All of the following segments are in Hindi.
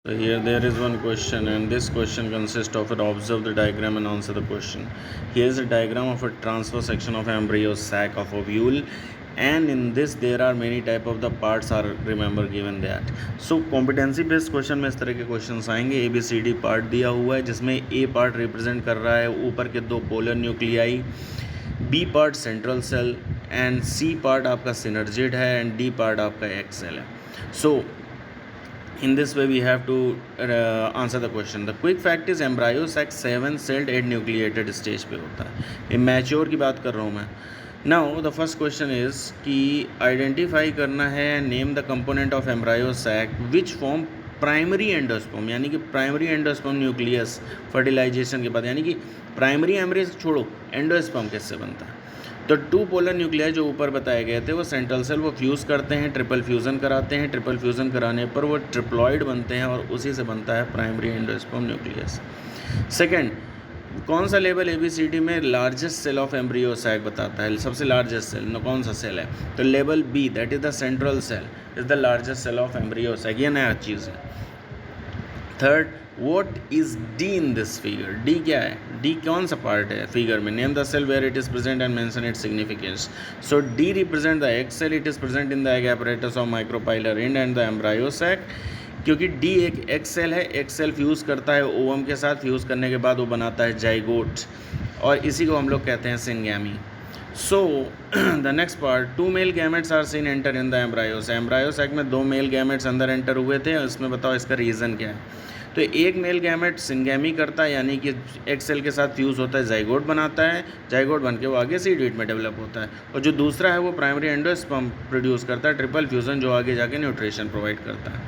So here there is one question, and this question consists of it. Observe the diagram and answer the question. Here is a diagram of a transverse section of embryo sac of ovule, and in this there are many type of the parts are remember given that. So competency based question में इस तरह के क्वेश्चंस आएंगे. ABCD पार्ट दिया हुआ है जिसमें A पार्ट रिप्रेजेंट कर रहा है ऊपर के दो polar nuclei, B part central cell and C part आपका सिनर्जिड है एंड D पार्ट आपका एक्स सेल है. So in this way we have to answer the question. The quick fact is embryo sac 7 celled 8 nucleated stage पे होता है. immature की बात कर रहा हूँ मैं. Now the first question is कि identify करना है name the component of embryo sac which form primary endosperm, यानी कि प्राइमरी एंडोस्पर्म न्यूक्लियस फर्टिलाइजेशन के बाद, यानी कि प्राइमरी एम्ब्रियो छोड़ो एंडोस्पर्म किससे बनता है. तो टू पोलर न्यूक्लियाई जो ऊपर बताए गए थे वो सेंट्रल सेल वो फ्यूज़ करते हैं, ट्रिपल फ्यूज़न कराते हैं, ट्रिपल फ्यूज़न कराने पर वो ट्रिप्लॉइड बनते हैं और उसी से बनता है प्राइमरी एंडोस्पर्म न्यूक्लियस. सेकंड, कौन सा लेवल ABCD में largest cell of embryo sac बताता है, सबसे लार्जेस्ट सेल न कौन सा सेल है, तो level B that is the central cell is the largest cell of embryo sac. ये नया चीज़ है. Third, what is D in this figure. D क्या है, D कौन सा पार्ट है फिगर में. Name the cell where it is present and mention its significance. So D represent the egg cell, it is present in the egg apparatus of micropylar end and the embryo sac. क्योंकि D एक एग सेल है, एग सेल फ्यूज़ करता है ओवम के साथ, फ्यूज़ करने के बाद वो बनाता है जाइगोट और इसी को हम लोग कहते हैं syngamy. So the next part, two male gametes are seen enter in the embryo sac. Embryo sac में दो मेल गैमेट्स अंदर एंटर हुए थे, इसमें बताओ इसका रीज़न क्या है. तो एक मेल गैमेट सिंगैमी करता है, यानी कि एक सेल के साथ फ्यूज़ होता है, जाइगोट बनाता है, जाइगोट बन के वो आगे सीड में डेवलप होता है. और जो दूसरा है वो प्राइमरी एंडोस्पर्म प्रोड्यूस करता है, ट्रिपल फ्यूज़न, जो आगे जाके न्यूट्रिशन प्रोवाइड करता है.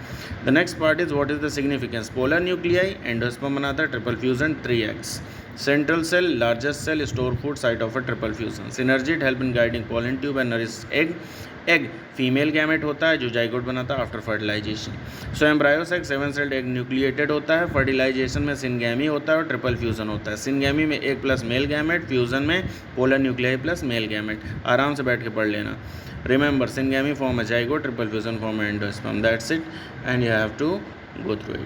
The next part is what is the significance. Polar nuclei endosperm बनाता है, triple fusion 3x. Central cell largest cell store food site of a triple fusion. Synergid help in guiding pollen tube and nourish egg. Egg female gamete होता है जो जाइगोट बनाता है after fertilization. So embryo sac 7 celled egg nucleated होता है. फर्टिलाइजेशन में सिनगैमी होता है और ट्रिपल फ्यूज़न होता है. सिनगैमी में एक प्लस मेल गैमेट, फ्यूज़न में polar nuclei plus male gamete. आराम से बैठ के पढ़ लेना. रिमेंबर, सिनगैमी फॉर्म है जाइगोट, ट्रिपल फ्यूज़न फॉर्म है endosperm. That's it and you have to go through it.